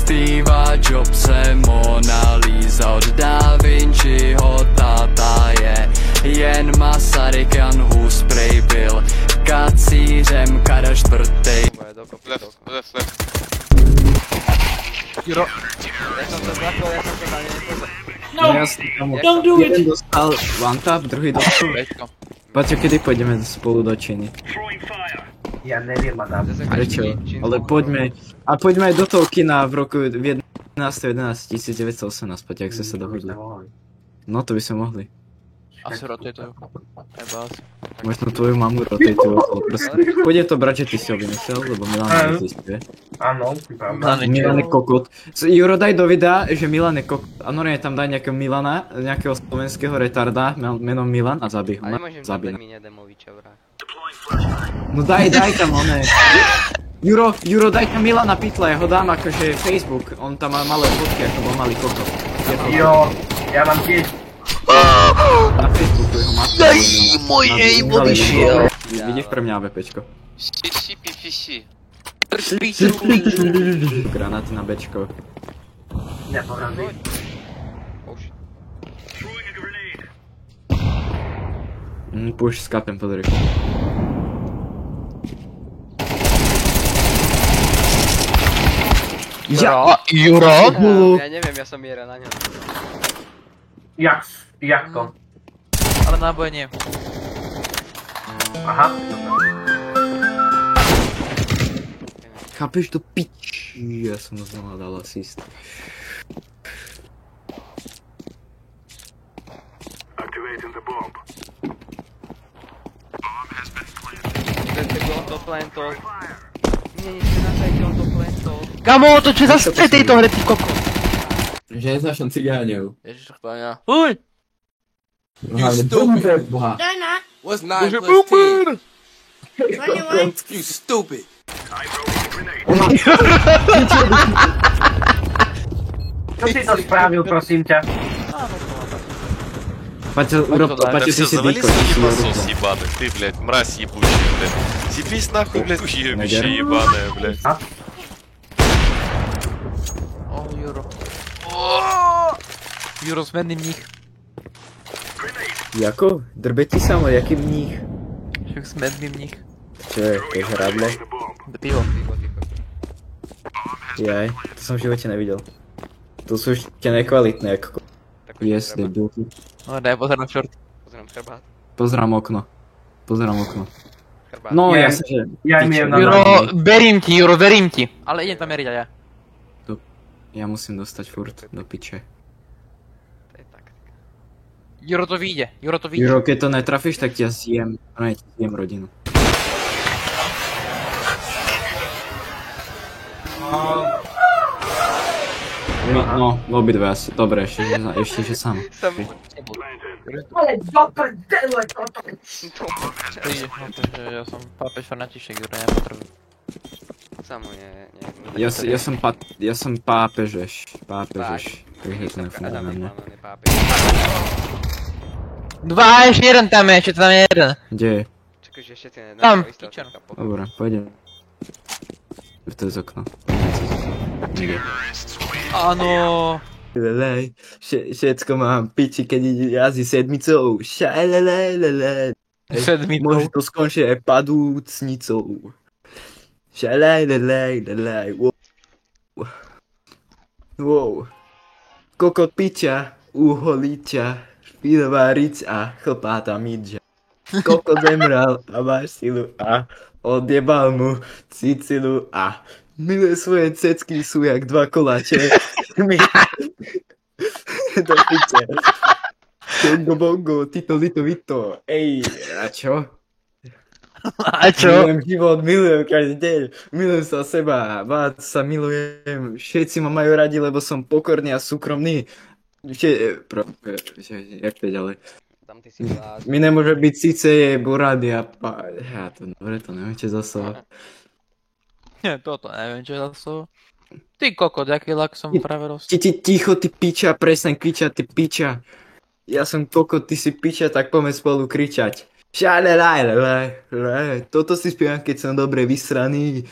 Steva Jobse, Mona Lisa od Da Vinciho táta je jen Masaryk, Jan Hus prej byl kacířem Karel IV. Left. Juro. Ja som to zlakol, ja som to na ne. No, don't do it! Jeden dostal one tap, druhý dostal. Bečko. Paťo, kedy pôjdeme spolu do Číny? Ja neviem, madám. Prečo? Ale poďme. A poďme aj do toho kina v roku 11.11.1918, Paťo, ak sme sa dohodli. No to by sme mohli. Asi rotujú. Možno tvoju mamu rotujú okolo proste. Pôjde to brať, že ty si ho vymyslel, lebo Milan neexistuje. Áno, pravda. Milan je kokot. Juro, daj do videa, že Milan je kokot. A normálne tam daj nejakého Milana, nejakého slovenského retarda, menom Milan a zabij ho. A nemôžem tam Zabij dať ho. mi Nedemoviča vrát. No daj tam oné. Juro, daj tam Milana Pitla, ja ho dám akože Facebook. On tam má malé fotky, ako bol malý kokot. Jo, ja mám tiež. Na Facebooku jeho matku. Daj, môj aimbot išiel. Vidíš pre mňa AWPčko. Si. Granáty na Bčko. Neporazí. Push s kapem, pozri. Juro? Ja neviem, ja som miera na ňom. Jak to? Ale náboje nie. Aha. Chápeš to pič? Ja som znova dal asist. On to plantol. Nie, na sajte, on to plantol. Kamo, to čo zase v tejto hre, ty koko? Že neznašam cigáňov. Ježiš, chváňa. Uj! You stupid! Boha. What's 9 plus 10? You stupid. Čo si to spravil, prosím ťa? Paťo, si si завали дыко, свой насос ебаный, ты, блядь, мразь ебучая, блядь. Сипись нахуй, блядь, уебище ебаное, блядь. О, Juro. Juro, zmenný mních. Jako? Drbe ti samo, jaký mních? Však zmenný mních. Čo je, to je hradlo? Pivo. Jaj, to som v živote nevidel. To sú ešte nekvalitné, ako... Yes, debil. No, daj pozor na short. Pozriem chrbát. Pozrám okno. Chrbát. No, Ja- jasne, že... Ja im jem na Juro, základ. verím ti. Ale idem tam meriť aj ja. Ja musím dostať furt do piče. To je taktika. Juro to vyjde. Juro, keď to netrafíš, tak ťa zjem. No, ja ti zjem rodinu. No, obidve asi. Dobre, ešte, že sám. Ale do prdele toto! Príde, no to, že ja som pápež fanatišek, Juro, nepotrebujem. Samo nie. Ja som pápežeš. Takže to nefunguje na mňa. Dva, ešte jeden tam je, ešte tam je jeden. Kde je? Čakaj, že ešte tie Tam, istotka. Dobre, pôjdem. To je z okna. Kde? Áno. Lelej, všetko mám piči, keď ide jazdí sedmicou. Šalelelele. Sedmicou. Môže to skončiť aj padúcnicou. Šalelelele. Wow. Kokot piča, uholiča, špínová rica, chlpáta midža. Kokot zemral a máš silu a odjebal mu cicilu a milé svoje cecky sú jak dva koláče. Do piče. Kongo bongo, tito lito vito. Ej, a čo? A čo? Milujem život, milujem každý deň. Milujem sa seba, vás sa milujem. Všetci ma majú radi, lebo som pokorný a súkromný. Jak to je ďalej? Tam ty si vlád. Mi nemôže byť síce je burady a ja to dobre, to neviem, čo zase. Toto neviem, čo je za slovo. Ty kokot, aký lak som práve rost. Ticho, ty piča, prestaň kričať, ty piča. Ja som kokot, ty si piča, tak poďme spolu kričať. Šalelajlelaj, toto si spievam, keď som dobre vysraný.